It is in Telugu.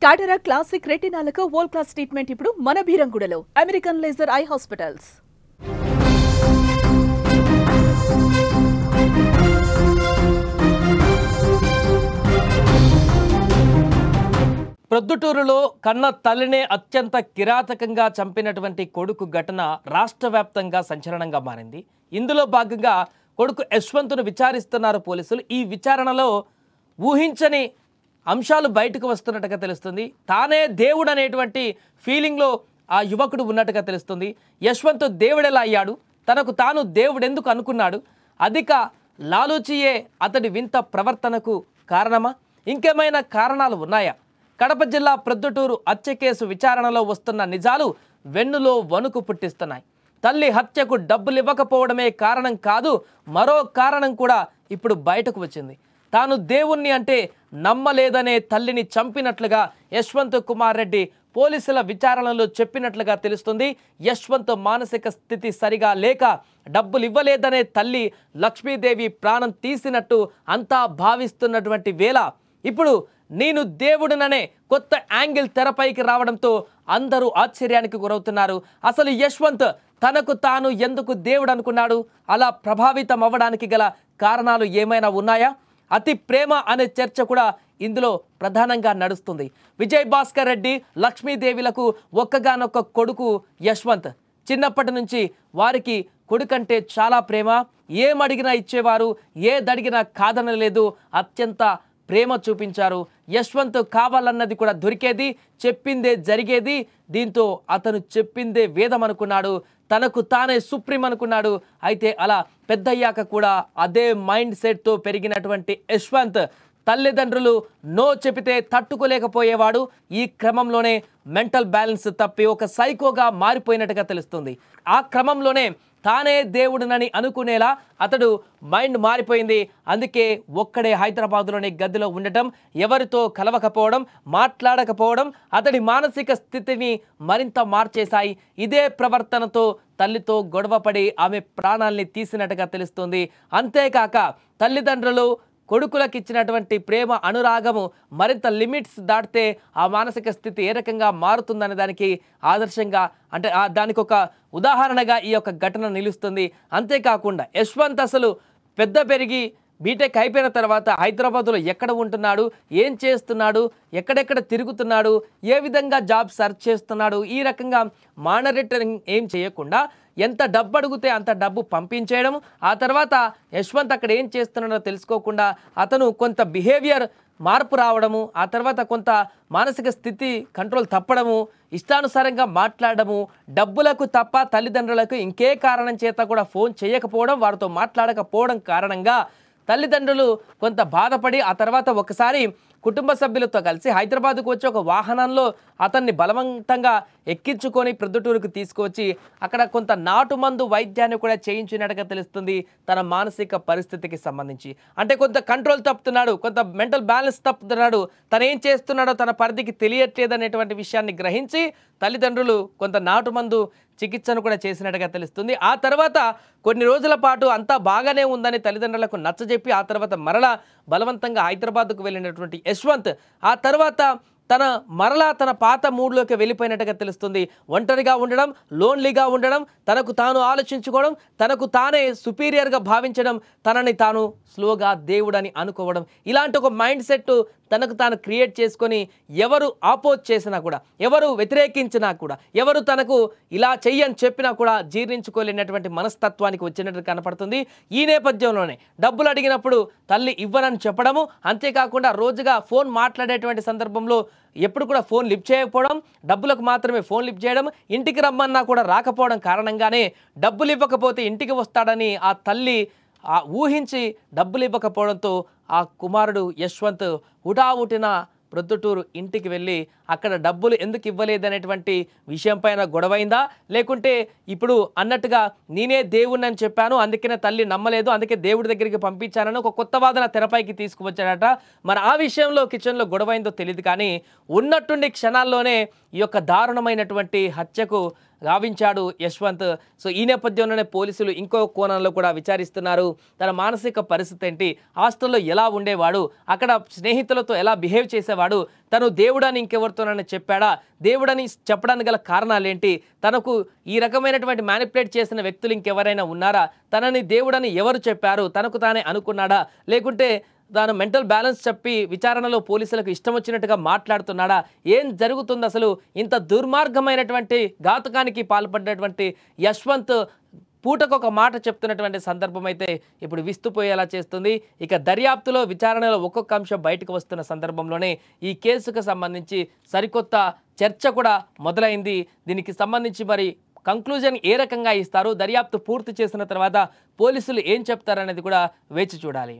క్యాటరాక్ట్ క్లాసిక్ రెటినాలకు వరల్డ్ క్లాస్ ట్రీట్మెంట్ ఇప్పుడు మన బీరంగూడలో అమెరికన్ లేజర్ ఐ హాస్పిటల్స్. ప్రొద్దుటూరులో కన్న తల్లినే అత్యంత కిరాతకంగా చంపినటువంటి కొడుకు ఘటన రాష్ట్ర వ్యాప్తంగా సంచలనంగా మారింది. ఇందులో భాగంగా కొడుకు యశ్వంత్ను విచారిస్తున్నారు పోలీసులు. ఈ విచారణలో ఊహించని అంశాలు బయటకు వస్తున్నట్టుగా తెలుస్తుంది. తానే దేవుడు అనేటువంటి ఫీలింగ్లో ఆ యువకుడు ఉన్నట్టుగా తెలుస్తుంది. యశ్వంత్ దేవుడెలా అయ్యాడు, తనకు తాను దేవుడు ఎందుకు అనుకున్నాడు, అధిక లాలూచియే అతడి వింత ప్రవర్తనకు కారణమా, ఇంకేమైనా కారణాలు ఉన్నాయా? కడప జిల్లా ప్రొద్దుటూరు హత్య కేసు విచారణలో వస్తున్న నిజాలు వెన్నులో వణుకు పుట్టిస్తున్నాయి. తల్లి హత్యకు డబ్బులు ఇవ్వకపోవడమే కారణం కాదు, మరో కారణం కూడా ఇప్పుడు బయటకు వచ్చింది. తాను దేవుణ్ణి అంటే నమ్మలేదనే తల్లిని చంపినట్లుగా యశ్వంత్ కుమార్ రెడ్డి పోలీసుల విచారణలో చెప్పినట్లుగా తెలుస్తుంది. యశ్వంత్ మానసిక స్థితి సరిగా లేక డబ్బులు ఇవ్వలేదనే తల్లి లక్ష్మీదేవి ప్రాణం తీసినట్టు అంతా భావిస్తున్నటువంటి వేళ ఇప్పుడు నేను దేవుడిననే కొత్త యాంగిల్ తెరపైకి రావడంతో అందరూ ఆశ్చర్యానికి గురవుతున్నారు. అసలు యశ్వంత్ తనకు తాను ఎందుకు దేవుడు అనుకున్నాడు? అలా ప్రభావితం అవ్వడానికి గల కారణాలు ఏమైనా ఉన్నాయా? అతి ప్రేమ అనే చర్చ కూడా ఇందులో ప్రధానంగా నడుస్తుంది. విజయ్ భాస్కర్ రెడ్డి లక్ష్మీదేవిలకు ఒక్కగానొక్క కొడుకు యశ్వంత్. చిన్నప్పటి నుంచి వారికి కొడుకంటే చాలా ప్రేమ. ఏమడిగినా ఇచ్చేవారు, ఏదడిగినా కాదనలేదు. అత్యంత ప్రేమ చూపించారు. యశ్వంత్ కావాలన్నది కూడా దొరికేది, చెప్పిందే జరిగేది. దీంతో అతను చెప్పిందే వేదం అనుకున్నాడు, తనకు తానే సుప్రీం అనుకున్నాడు. అయితే అలా పెద్దయ్యాక కూడా అదే మైండ్ సెట్తో పెరిగినటువంటి యశ్వంత్ తల్లిదండ్రులు నో చెబితే తట్టుకోలేకపోయేవాడు. ఈ క్రమంలోనే మెంటల్ బ్యాలెన్స్ తప్పి ఒక సైకోగా మారిపోయినట్టుగా తెలుస్తుంది. ఆ క్రమంలోనే తానే దేవుడినని అనుకునేలా అతడు మైండ్ మారిపోయింది. అందుకే ఒక్కడే హైదరాబాద్లోని గదిలో ఉండటం, ఎవరితో కలవకపోవడం, మాట్లాడకపోవడం అతడి మానసిక స్థితిని మరింత మార్చేశాయి. ఇదే ప్రవర్తనతో తల్లితో గొడవపడి ఆమె ప్రాణాల్ని తీసినట్టుగా తెలుస్తుంది. అంతేకాక తల్లిదండ్రులు కొడుకులకు ఇచ్చినటువంటి ప్రేమ అనురాగము మరింత లిమిట్స్ దాటితే ఆ మానసిక స్థితి ఏ రకంగా మారుతుందనే దానికి ఆదర్శంగా, అంటే దానికి ఒక ఉదాహరణగా ఈ యొక్క ఘటన నిలుస్తుంది. అంతేకాకుండా యశ్వంత్ అసలు పెద్ద పెరిగి బీటెక్ అయిపోయిన తర్వాత హైదరాబాద్లో ఎక్కడ ఉంటున్నాడు, ఏం చేస్తున్నాడు, ఎక్కడెక్కడ తిరుగుతున్నాడు, ఏ విధంగా జాబ్ సెర్చ్ చేస్తున్నాడు, ఈ రకంగా మానిటరింగ్ ఏం చేయకుండా ఎంత డబ్బు అడిగితే అంత డబ్బు పంపించేయడం, ఆ తర్వాత యశ్వంత్ అక్కడ ఏం చేస్తున్నాడో తెలుసుకోకుండా అతను కొంత బిహేవియర్ మార్పు రావడము, ఆ తర్వాత కొంత మానసిక స్థితి కంట్రోల్ తప్పడము, ఇష్టానుసారంగా మాట్లాడము, డబ్బులకు తప్ప తల్లిదండ్రులకు ఇంకే కారణం చేత కూడా ఫోన్ చేయకపోవడం, వారితో మాట్లాడకపోవడం కారణంగా తల్లిదండ్రులు కొంత బాధపడి ఆ తర్వాత ఒకసారి కుటుంబ సభ్యులతో కలిసి హైదరాబాద్కు వచ్చి ఒక వాహనంలో అతన్ని బలవంతంగా ఎక్కించుకొని ప్రొద్దుటూరుకు తీసుకువచ్చి అక్కడ కొంత నాటుమందు వైద్యాన్ని కూడా చేయించినట్టుగా తెలుస్తుంది. తన మానసిక పరిస్థితికి సంబంధించి అంటే కొంత కంట్రోల్ తప్పుతున్నాడు, కొంత మెంటల్ బ్యాలెన్స్ తప్పుతున్నాడు, తను ఏం చేస్తున్నాడో తన పరిధికి తెలియట్లేదు అనేటువంటి విషయాన్ని గ్రహించి తల్లిదండ్రులు కొంత నాటుమందు చికిత్సను కూడా చేసినట్టుగా తెలుస్తుంది. ఆ తర్వాత కొన్ని రోజుల పాటు అంతా బాగానే ఉందని తల్లిదండ్రులకు నచ్చజెప్పి ఆ తర్వాత మరలా బలవంతంగా హైదరాబాద్కు వెళ్ళినటువంటి యశ్వంత్ ఆ తర్వాత మరలా తన పాత మూడ్లోకి వెళ్ళిపోయినట్టుగా తెలుస్తుంది. ఒంటరిగా ఉండడం, లోన్లీగా ఉండడం, తనకు తాను ఆలోచించుకోవడం, తనకు తానే సుపీరియర్గా భావించడం, తనని తాను స్లోగా దేవుడని అనుకోవడం, ఇలాంటి ఒక మైండ్ సెట్ తనకు తాను క్రియేట్ చేసుకొని ఎవరు ఆపోజ్ చేసినా కూడా, ఎవరు వ్యతిరేకించినా కూడా, ఎవరు తనకు ఇలా చెయ్యని చెప్పినా కూడా జీర్ణించుకోలేనటువంటి మనస్తత్వానికి వచ్చినట్టు కనపడుతుంది. ఈ నేపథ్యంలోనే డబ్బులు అడిగినప్పుడు తల్లి ఇవ్వనని చెప్పడము, అంతేకాకుండా రోజుగా ఫోన్ మాట్లాడేటువంటి సందర్భంలో ఎప్పుడు కూడా ఫోన్ లిఫ్ట్ చేయకపోవడం, డబ్బులకు మాత్రమే ఫోన్ లిఫ్ట్ చేయడం, ఇంటికి రమ్మన్నా కూడా రాకపోవడం కారణంగానే డబ్బులు ఇవ్వకపోతే ఇంటికి వస్తాడని ఆ తల్లి ఊహించి డబ్బులు ఇవ్వకపోవడంతో ఆ కుమారుడు యశ్వంత్ హుటాహుటిన ప్రొద్దుటూరు ఇంటికి వెళ్ళి అక్కడ డబ్బులు ఎందుకు ఇవ్వలేదనేటువంటి విషయం పైన గొడవైందా, లేకుంటే ఇప్పుడు అన్నట్టుగా నేనే దేవుణ్ణి అని చెప్పాను అందుకనే తల్లి నమ్మలేదు అందుకే దేవుడి దగ్గరికి పంపించానని ఒక కొత్త వాదన తెరపైకి తీసుకువచ్చాడట. మరి ఆ విషయంలో కిచెన్లో గొడవైందో తెలియదు, కానీ ఉన్నట్టుండి క్షణాల్లోనే ఈ యొక్క దారుణమైనటువంటి హత్యకు గావించాడు యశ్వంత్. సో ఈ నేపథ్యంలోనే పోలీసులు ఇంకో కోణంలో కూడా విచారిస్తున్నారు. తన మానసిక పరిస్థితి ఏంటి, హాస్టల్లో ఎలా ఉండేవాడు, అక్కడ స్నేహితులతో ఎలా బిహేవ్ చేసేవాడు, తను దేవుడని ఇంకెవరితోనని చెప్పాడా, దేవుడని చెప్పడానికి గల కారణాలేంటి, తనకు ఈ రకమైనటువంటి మ్యానిపులేట్ చేసిన వ్యక్తులు ఇంకెవరైనా ఉన్నారా, తనని దేవుడని ఎవరు చెప్పారు, తనకు తానే అనుకున్నాడా, లేకుంటే తాను మెంటల్ బ్యాలెన్స్ చెప్పి విచారణలో పోలీసులకు ఇష్టం వచ్చినట్టుగా మాట్లాడుతున్నాడా, ఏం జరుగుతుంది అసలు, ఇంత దుర్మార్గమైనటువంటి ఘాతుకానికి పాల్పడినటువంటి యశ్వంత్ పూటకొక మాట చెప్తున్నటువంటి సందర్భం అయితే ఇప్పుడు విస్తుపోయేలా చేస్తుంది. ఇక దర్యాప్తులో విచారణలో ఒక్కొక్క అంశం బయటకు వస్తున్న సందర్భంలోనే ఈ కేసుకు సంబంధించి సరికొత్త చర్చ కూడా మొదలైంది. దీనికి సంబంధించి మరి కంక్లూజన్ ఏ రకంగా ఇస్తారు, దర్యాప్తు పూర్తి చేసిన తర్వాత పోలీసులు ఏం చెప్తారనేది కూడా వేచి చూడాలి.